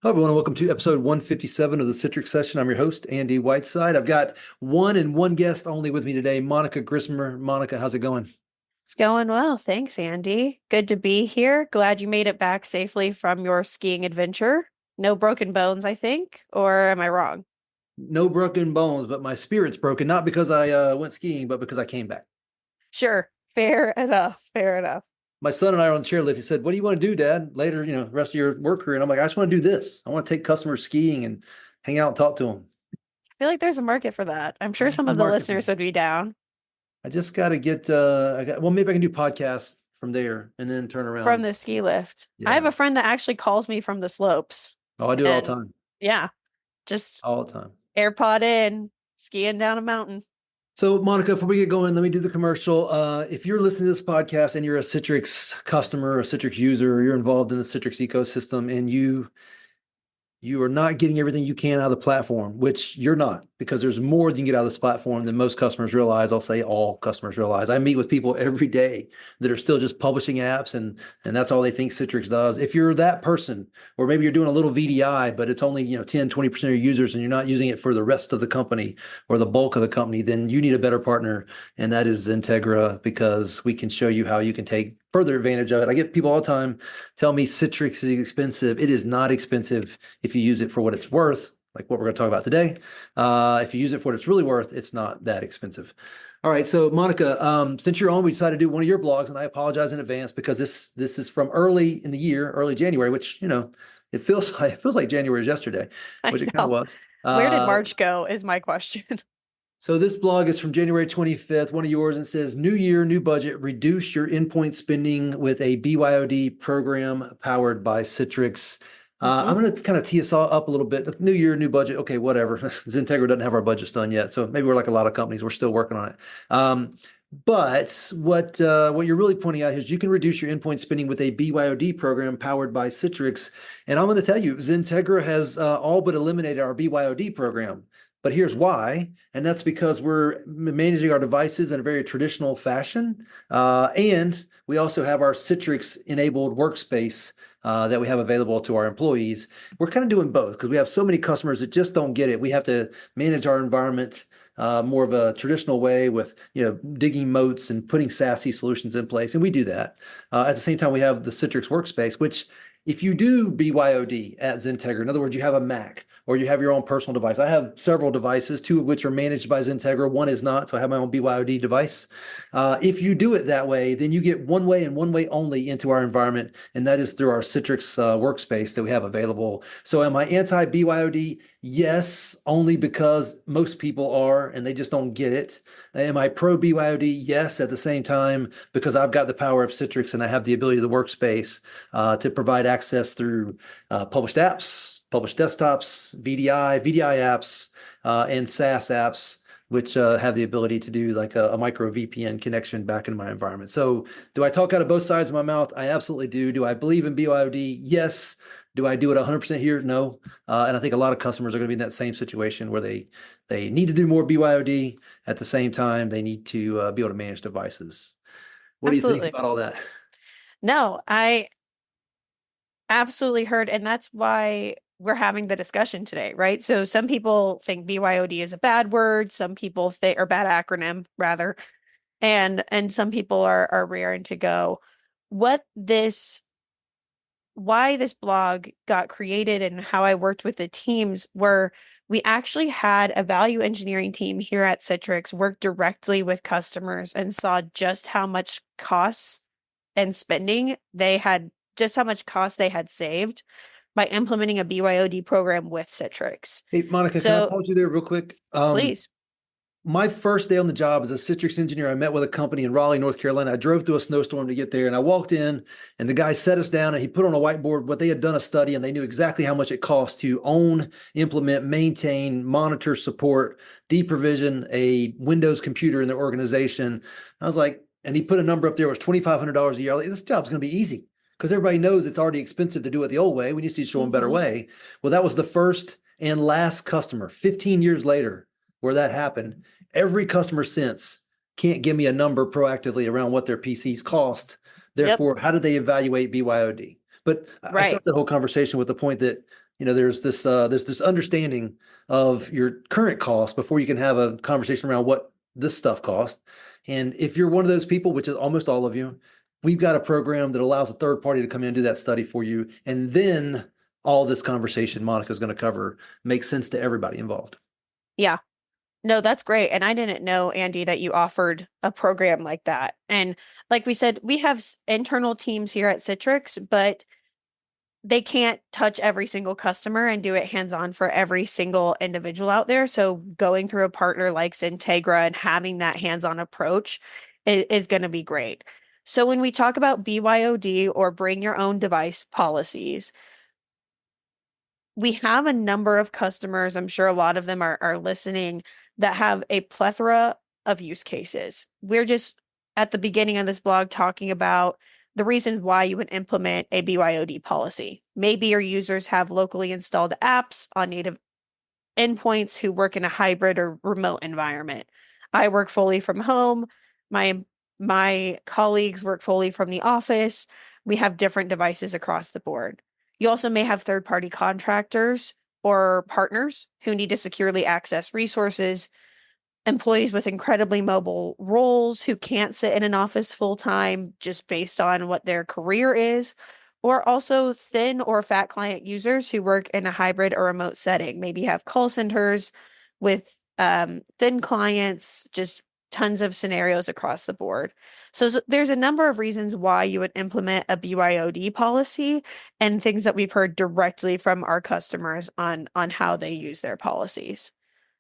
Hello, everyone, and welcome to episode 157 of the Citrix Session. I'm your host, Andy Whiteside. I've got one guest only with me today, Monica Grismer. Monica, how's it going? It's going well. Thanks, Andy. Good to be here. Glad you made it back safely from your skiing adventure. No broken bones, I think, or am I wrong? No broken bones, but my spirit's broken, not because I went skiing, but because I came back. Sure. Fair enough. Fair enough. My son and I are on the chairlift. He said, "What do you want to do, Dad, later, the rest of your work career?" And I'm like, "I just want to do this. I want to take customers skiing and hang out and talk to them." I feel like there's a market for that. I'm sure There's some a of the market for listeners that. would be down I just got to get, well, maybe I can do podcasts from there and then turn from around. the ski lift. I have Yeah. a friend that actually calls me from the slopes. Oh, I do it all the And time. yeah, just All the time. AirPod in, skiing down a mountain. So, Monica, before we get going, let me do the commercial. If you're listening to this podcast and you're a Citrix customer, a Citrix user, or you're involved in the Citrix ecosystem, and you are not getting everything you can out of the platform, which you're not, because there's more you can get out of this platform than most customers realize. I'll say all customers realize. I meet with people every day that are still just publishing apps, and that's all they think Citrix does. If you're that person, or maybe you're doing a little VDI, but it's only 10, 20% of your users, and you're not using it for the rest of the company or the bulk of the company, then you need a better partner, and that is XenTegra, because we can show you how you can take further advantage of it. I get people all the time tell me Citrix is expensive. It is not expensive if you use it for what it's worth, like what we're going to talk about today. If you use it for what it's really worth, it's not that expensive. All right, so Monica, since you're on, we decided to do one of your blogs, and I apologize in advance because this is from early in the year, early January, which it feels like January is yesterday, I which it kind of know. was. Where did March go is my question. So this blog is from January 25th, one of yours, and it says, "New year, new budget, reduce your endpoint spending with a BYOD program powered by Citrix." I'm Mhm. going to kind of tee us all up a little bit. New year, new budget. Okay, whatever. XenTegra doesn't have our budgets done yet, so maybe we're like a lot of companies. We're still working on it. But what you're really pointing out is you can reduce your endpoint spending with a BYOD program powered by Citrix. And I'm going to tell you, XenTegra has all but eliminated our BYOD program. But here's why, and that's because we're managing our devices in a very traditional fashion. And we also have our Citrix enabled workspace that we have available to our employees. We're kind of doing both because we have so many customers that just don't get it. We have to manage our environment more of a traditional way with digging moats and putting SASE solutions in place, and we do that. At the same time, we have the Citrix workspace, which if you do BYOD at XenTegra, in other words, you have a Mac or you have your own personal device. I have several devices, two of which are managed by XenTegra. One is not, so I have my own BYOD device. If you do it that way, then you get one way and one way only into our environment, and that is through our Citrix workspace that we have available. So am I anti-BYOD? Yes, only because most people are, and they just don't get it. Am I pro BYOD? Yes, at the same time, because I've got the power of Citrix and I have the ability of the workspace to provide access through published apps, published desktops, VDI apps, and SaaS apps, which have the ability to do like a micro VPN connection back into my environment. So, do I talk out of both sides of my mouth? I absolutely do. Do I believe in BYOD? Yes. Do I do it 100% here? No. And I think a lot of customers are going to be in that same situation where they need to do more BYOD. At the same time, they need to be able to manage devices. What do you think Absolutely. about all that? No, I absolutely heard, and that's why we're having the discussion today, right? So some people think BYOD is a bad word, some people think or bad acronym rather, and some people are raring to go. What this why this blog got created and how I worked with the teams were we actually had a value engineering team here at Citrix work directly with customers and saw just how much costs and spending they had, just how much cost they had saved by implementing a BYOD program with Citrix. Hey, Monica, can I So pause you there real quick? please. My first day on the job as a Citrix engineer, I met with a company in Raleigh, North Carolina. I drove through a snowstorm to get there, and I walked in, and the guy set us down, and he put on a whiteboard what they had done a study, and they knew exactly how much it cost to own, implement, maintain, monitor, support, deprovision a Windows computer in their organization. I was like, and he put a number up there, it was $2,500 a year. Like, this job's going to be easy because everybody knows it's already expensive to do it the old way. We need to show them a better Mhm. way. Well, that was the first and last customer 15 years later where that happened. Every customer since can't give me a number proactively around what their PCs cost. Yep. Therefore, how do they evaluate BYOD? But I Right. start that whole conversation with the point that there's this understanding of your current cost before you can have a conversation around what this stuff costs. And if you're one of those people, which is almost all of you, we've got a program that allows a third party to come in and do that study for you. And then all this conversation Monica's going to cover makes sense to everybody involved. Yeah. No, that's great. And I didn't know, Andy, that you offered a program like that. And like we said, we have internal teams here at Citrix, but they can't touch every single customer and do it hands-on for every single individual out there. So going through a partner like XenTegra and having that hands-on approach is going to be great. So when we talk about BYOD or bring your own device policies, we have a number of customers, I'm sure a lot of them are listening, that have a plethora of use cases. We're just at the beginning of this blog talking about the reasons why you would implement a BYOD policy. Maybe your users have locally installed apps on native endpoints who work in a hybrid or remote environment. I work fully from home. My my colleagues work fully from the office. We have different devices across the board. You also may have third-party contractors or partners who need to securely access resources, employees with incredibly mobile roles who can't sit in an office full time just based on what their career is, or also thin or fat client users who work in a hybrid or remote setting, maybe have call centers with thin clients, just tons of scenarios across the board. So there's a number of reasons why you would implement a BYOD policy and things that we've heard directly from our customers on how they use their policies.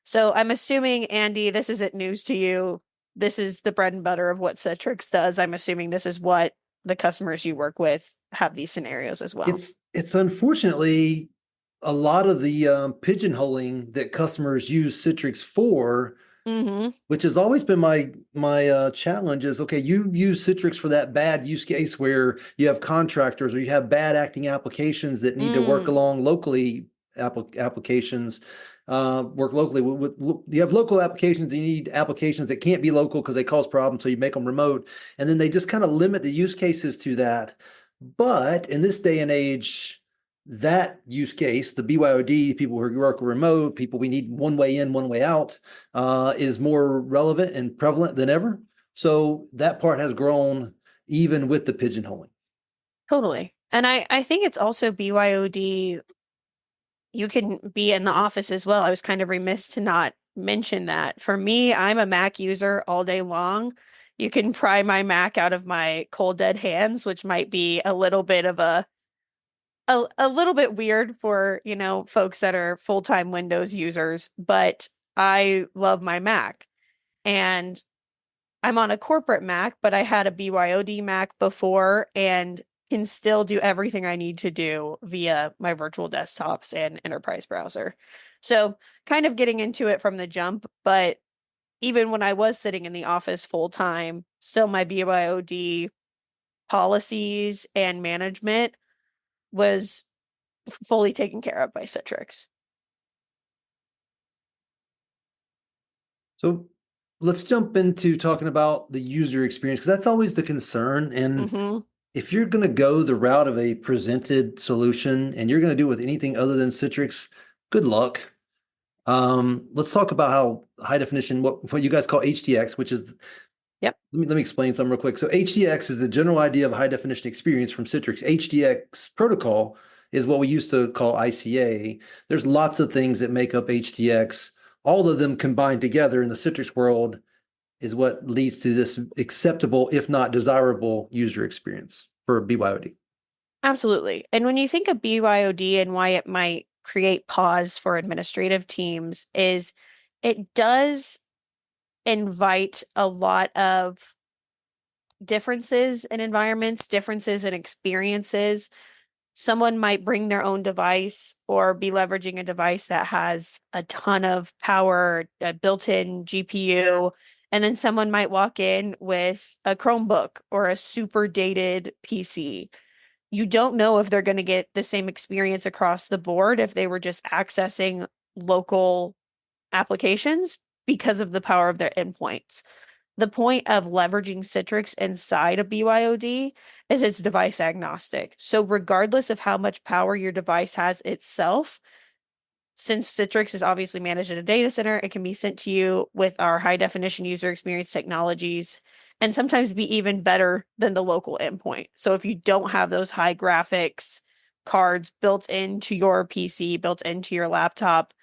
So I'm assuming, Andy, this isn't news to you. This is the bread and butter of what Citrix does. I'm assuming this is what the customers you work with have these scenarios as well. It's unfortunately a lot of the pigeonholing that customers use Citrix for, Mm-hmm. which has always been my challenge is, okay, you use Citrix for that bad use case where you have contractors or you have bad acting applications that need to work Mm, along locally, applications work locally. You have local applications, you need applications that can't be local because they cause problems, so you make them remote, and then they just kind of limit the use cases to that. But in this day and age, that use case, the BYOD, people who work remote, people we need one way in, one way out, is more relevant and prevalent than ever. So that part has grown even with the pigeonholing. totally. And I think it's also BYOD. You can be in the office as well. I was kind of remiss to not mention that. For me, I'm a Mac user all day long. You can pry my Mac out of my cold dead hands, which might be a little bit of a little bit weird for, folks that are full-time Windows users, but I love my Mac. And I'm on a corporate Mac, but I had a BYOD Mac before and can still do everything I need to do via my virtual desktops and enterprise browser. So, kind of getting into it from the jump, but even when I was sitting in the office full time, still my BYOD policies and management was fully taken care of by Citrix. So let's jump into talking about the user experience because that's always the concern. And Mm-hmm. if you're going to go the route of a presented solution and you're going to do it with anything other than Citrix, good luck. Let's talk about how high definition, what you guys call HDX, which is, Yep. let me explain something real quick. So HDX is the general idea of high definition experience from Citrix. HDX protocol is what we used to call ICA. There's lots of things that make up HDX. All of them combined together in the Citrix world is what leads to this acceptable, if not desirable, user experience for BYOD. Absolutely. And when you think of BYOD and why it might create pause for administrative teams is it does invite a lot of differences in environments, differences in experiences. Someone might bring their own device or be leveraging a device that has a ton of power, a built-in GPU, and then someone might walk in with a Chromebook or a super dated PC. You don't know if they're going to get the same experience across the board if they were just accessing local applications because of the power of their endpoints. the point of leveraging Citrix inside of BYOD is it's device agnostic. So regardless of how much power your device has itself, since Citrix is obviously managed in a data center, it can be sent to you with our high definition user experience technologies and sometimes be even better than the local endpoint. So if you don't have those high graphics cards built into your PC, built into your laptop,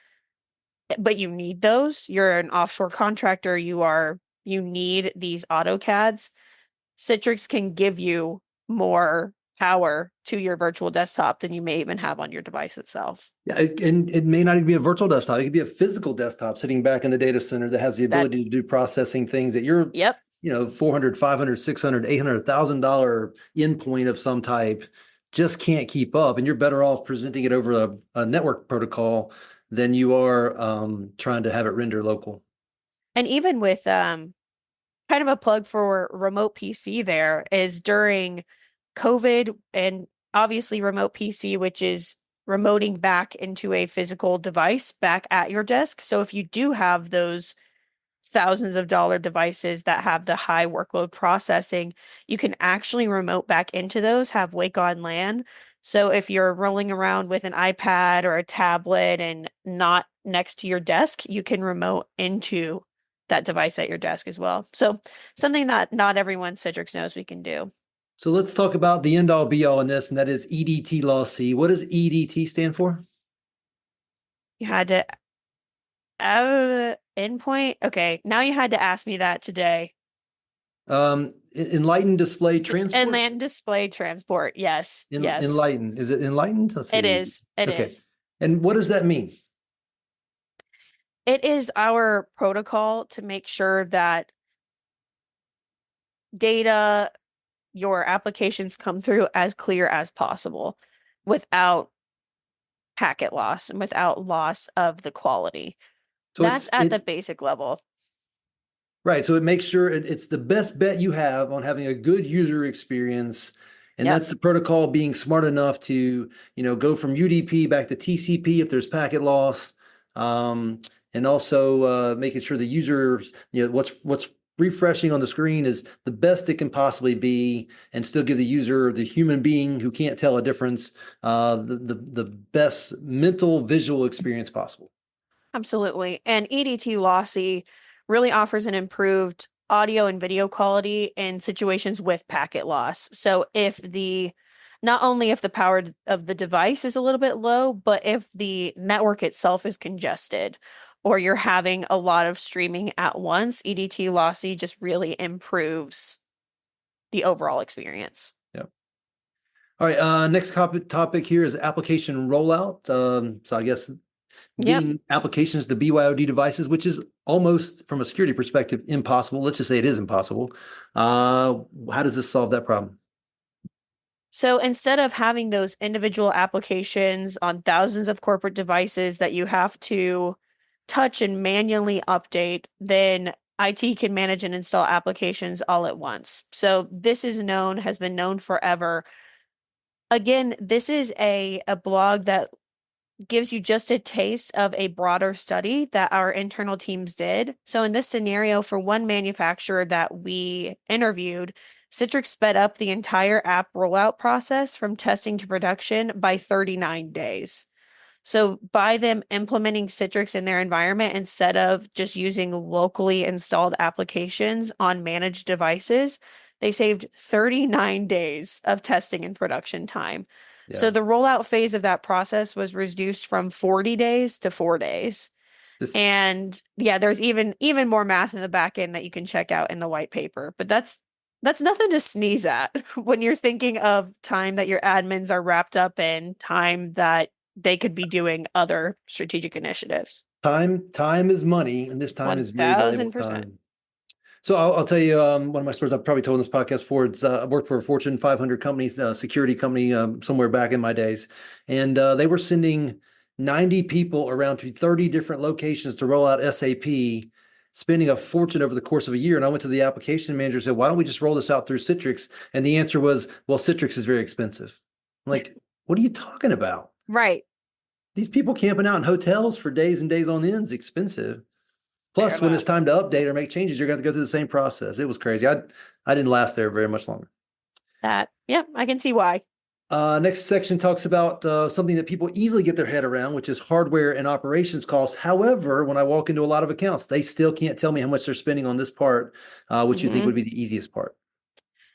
but you need those, you're an offshore contractor, you need these AutoCADs, Citrix can give you more power to your virtual desktop than you may even have on your device itself. Yeah, and it may not even be a virtual desktop. It could be a physical desktop sitting back in the data center that has the That, ability to do processing things that you're, yep. 400, 500, 600, $800,000 endpoint of some type just can't keep up. And you're better off presenting it over a network protocol than you are trying to have it render local. And even with kind of a plug for remote PC there is during COVID and obviously remote PC, which is remoting back into a physical device back at your desk. So if you do have those thousands of dollar devices that have the high workload processing, you can actually remote back into those, have Wake on LAN. So if you're rolling around with an iPad or a tablet and not next to your desk, you can remote into that device at your desk as well. So something that not everyone Citrix knows we can do. So let's talk about the end all be all in this, and that is EDT Law C. What does EDT stand for? You had to endpoint. Okay, now you had to ask me that today. Enlightened display And transport. then display transport. Yes, yes, Enlightened. Is it enlightened? Let's it see. is. It Okay. is. And what does that mean? It is our protocol to make sure that data, your applications come through as clear as possible without packet loss and without loss of the quality. So That's at the basic level. right. So it makes sure it's the best bet you have on having a good user experience. And Yep. that's the protocol being smart enough to, go from UDP back to TCP if there's packet loss. And also making sure the users, what's refreshing on the screen is the best it can possibly be and still give the user, the human being who can't tell a difference, the best mental visual experience possible. Absolutely. And EDT Lossy really offers an improved audio and video quality in situations with packet loss. So not only if the power of the device is a little bit low, but if the network itself is congested or you're having a lot of streaming at once, EDT Lossy just really improves the overall experience. Yeah. All right, next topic here is application rollout. So I guess Yep. getting applications to BYOD devices, which is almost from a security perspective impossible. Let's just say it is impossible. How does this solve that problem? So instead of having those individual applications on thousands of corporate devices that you have to touch and manually update, then IT can manage and install applications all at once. So has been known forever. Again, this is a blog that gives you just a taste of a broader study that our internal teams did. So in this scenario, for one manufacturer that we interviewed, Citrix sped up the entire app rollout process from testing to production by 39 days. So by them implementing Citrix in their environment instead of just using locally installed applications on managed devices, they saved 39 days of testing and production time. So Yeah, the rollout phase of that process was reduced from 40 days to 4 days. this And yeah, there's even more math in the back end that you can check out in the white paper. But that's nothing to sneeze at when you're thinking of time that your admins are wrapped up in, time that they could be doing other strategic initiatives. time is money, and this time is very valuable 1000%. time. So I'll tell you one of my stories I've probably told in this podcast before. I worked for a Fortune 500 company, security company, somewhere back in my days, and they were sending 90 people around to 30 different locations to roll out SAP, spending a fortune over the course of a year. And I went to the application manager and said, "Why don't we just roll this out through Citrix?" And the answer was, "Well, Citrix is very expensive." I'm like, what are you talking about? Right. These people camping out in hotels for days and days on end is expensive. Fair Plus, when it's enough. time to update or make changes, you're going to go through the same process. It was crazy. I didn't last there very much longer. That, yeah, I can see why. Next section talks about something that people easily get their head around, which is hardware and operations costs. However, when I walk into a lot of accounts, they still can't tell me how much they're spending on this part, which you think Hmm. would be the easiest part.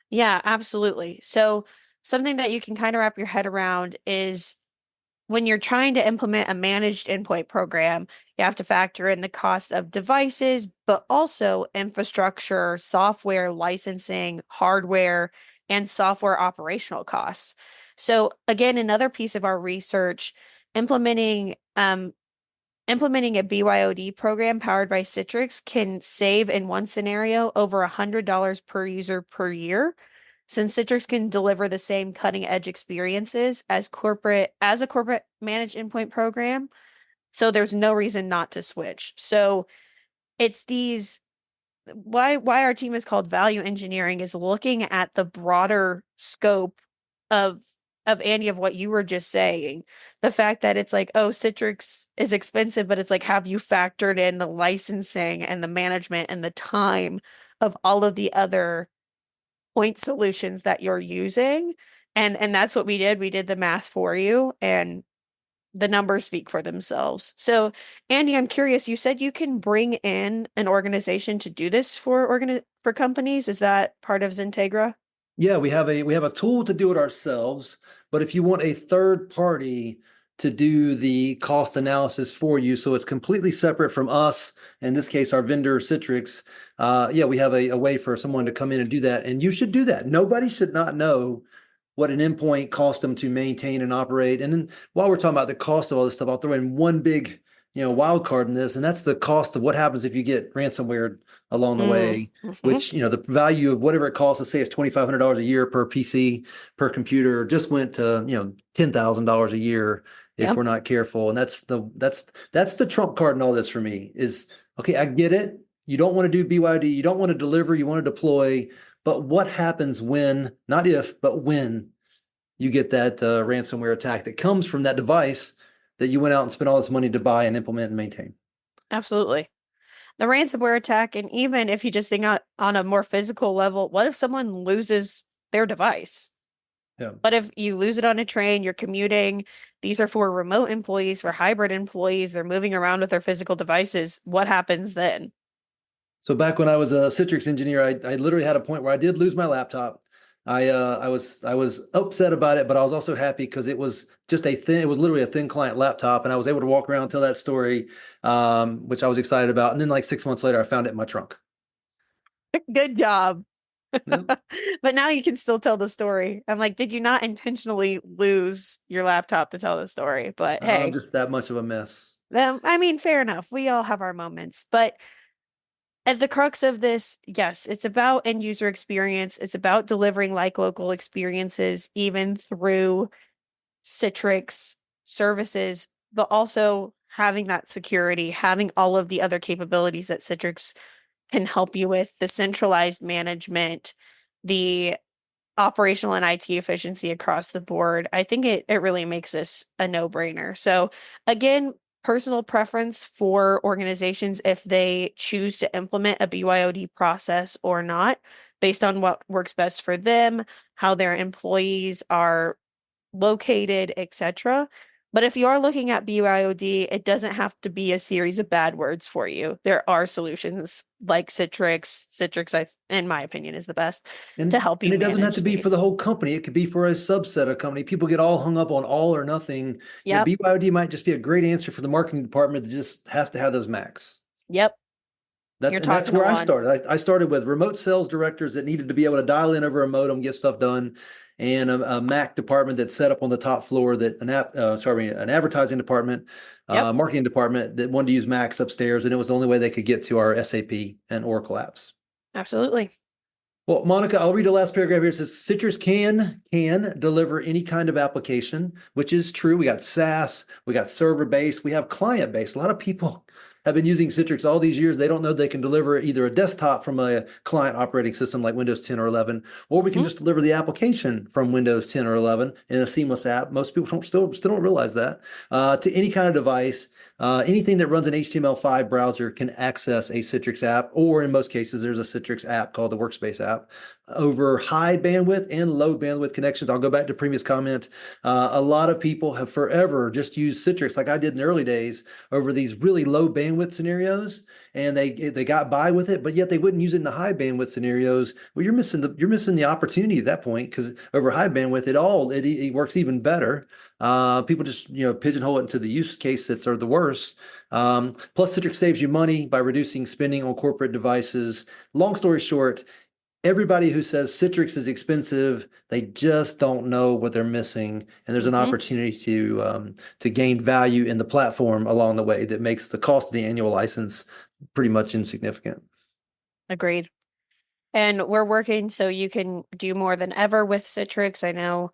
Yeah, absolutely. So something that you can kind of wrap your head around is when you're trying to implement a managed endpoint program, you have to factor in the cost of devices, but also infrastructure, software licensing, hardware, and software operational costs. So again, another piece of our research, implementing implementing a BYOD program powered by Citrix can save in one scenario over $100 per user per year, since Citrix can deliver the same cutting edge experiences as a corporate managed endpoint program. So there's no reason not to switch. So it's these why our team is called value engineering is looking at the broader scope of Andy of what you were just saying. The fact that it's like, oh, Citrix is expensive, but it's like, have you factored in the licensing and the management and the time of all of the other point solutions that you're using? And that's what we did. We did the math for you, and the numbers speak for themselves. So, Andy, I'm curious, you said you can bring in an organization to do this for companies. Is that part of XenTegra? Yeah, we have a tool to do it ourselves, but if you want a third party to do the cost analysis for you, so it's completely separate from us, in this case, our vendor Citrix, yeah, we have a way for someone to come in and do that, and you should do that. Nobody should not know what an endpoint costs them to maintain and operate. And then while we're talking about the cost of all this stuff, I'll throw in one big, wild card in this, and that's the cost of what happens if you get ransomware along the way, Mm-hmm. which, the value of whatever it costs, let's say it's $2,500 a year per PC, per computer, just went to, $10,000 a year if Yep. we're not careful. And that's the trump card in all this for me is, okay, I get it. You don't want to do BYD, you don't want to deliver, you want to deploy, but what happens when, not if, but when you get that ransomware attack that comes from that device that you went out and spent all this money to buy and implement and maintain? Absolutely. The ransomware attack, and even if you just think on a more physical level, what if someone loses their device? Yeah. What if you lose it on a train, you're commuting? These are for remote employees, for hybrid employees. They're moving around with their physical devices. What happens then? So back when I was a Citrix engineer, I literally had a point where I did lose my laptop. I was upset about it, but I was also happy because it was just it was literally a thin client laptop, and I was able to walk around and tell that story, which I was excited about. And then like 6 months later, I found it in my trunk. Good job. Yep. But now you can still tell the story. I'm like, did you not intentionally lose your laptop to tell the story? But I'm hey, just that much of a mess. I mean, fair enough. We all have our moments. But at the crux of this, yes, it's about end user experience. It's about delivering like local experiences, even through Citrix services, but also having that security, having all of the other capabilities that Citrix can help you with, the centralized management, the operational and IT efficiency across the board. I think it really makes this a no-brainer. So again, personal preference for organizations if they choose to implement a BYOD process or not, based on what works best for them, how their employees are located, etc. But if you are looking at BYOD, it doesn't have to be a series of bad words for you. There are solutions like Citrix. Citrix, in my opinion, is the best to And help and you it doesn't have to manage be for the these. whole company. It could be for a subset of company. People get all hung up on all or nothing. Yep, BYOD might just be a great answer for the marketing department that just has to have those Macs. yep. That You're and that's talking to where I one. started. I started with remote sales directors that needed to be able to dial in over a modem, get stuff done, and a Mac department that's set up on the top floor that an advertising department, Yep, marketing department that wanted to use Macs upstairs, and it was the only way they could get to our SAP and Oracle apps. absolutely. Well, Monica, I'll read the last paragraph here. It says Citrix can deliver any kind of application, which is true. We got SaaS, we got server based, we have client based. A lot of people have been using Citrix all these years. They don't know they can deliver either a desktop from a client operating system like Windows 10 or 11, or we can just deliver the application from Windows 10 or 11 in a seamless app. Most people still don't realize that. To any kind of device, anything that runs an HTML5 browser can access a Citrix app, or in most cases, there's a Citrix app called the Workspace app over high bandwidth and low bandwidth connections. I'll go back to previous comment. A lot of people have forever just used Citrix like I did in the early days over these really low bandwidth scenarios, and they got by with it, but yet they wouldn't use it in the high bandwidth scenarios. Well, you're missing the opportunity at that point, because over high bandwidth, it works even better. People just pigeonhole it into the use case that's are the worst. Plus, Citrix saves you money by reducing spending on corporate devices. Long story short, everybody who says Citrix is expensive, they just don't know what they're missing, and there's an opportunity to gain value in the platform along the way that makes the cost of the annual license pretty much insignificant. Agreed. And we're working so you can do more than ever with Citrix. I know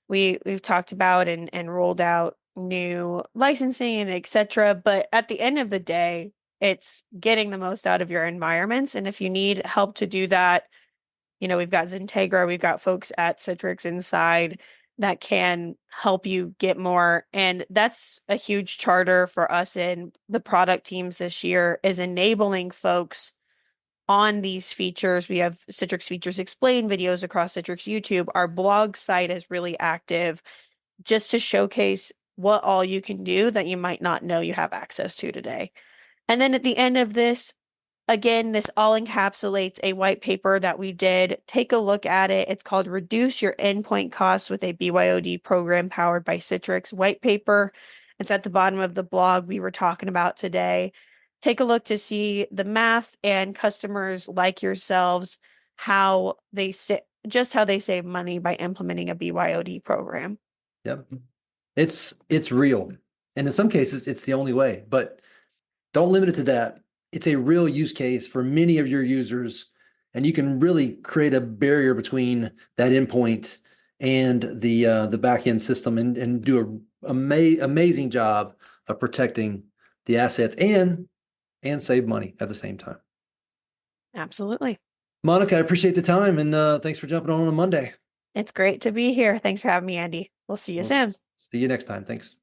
we've talked about and rolled out new licensing and etc. But at the end of the day, it's getting the most out of your environments. And if you need help to do that, we've got XenTegra, we've got folks at Citrix Inside that can help you get more. And that's a huge charter for us in the product teams this year, is enabling folks on these features. We have Citrix Features Explain videos across Citrix YouTube. Our blog site is really active just to showcase what all you can do that you might not know you have access to today. And then at the end of this, again, this all encapsulates a white paper that we did. Take a look at it. It's called Reduce Your Endpoint Costs with a BYOD Program Powered by Citrix white paper. It's at the bottom of the blog we were talking about today. Take a look to see the math and customers like yourselves, how they save money by implementing a BYOD program. Yep. It's real. And in some cases, it's the only way, but don't limit it to that. It's a real use case for many of your users, and you can really create a barrier between that endpoint and the backend system, and do an amazing job of protecting the assets and save money at the same time. Absolutely. Monica, I appreciate the time, and thanks for jumping on a Monday. It's great to be here. Thanks for having me, Andy. We'll see you soon. See you next time. Thanks.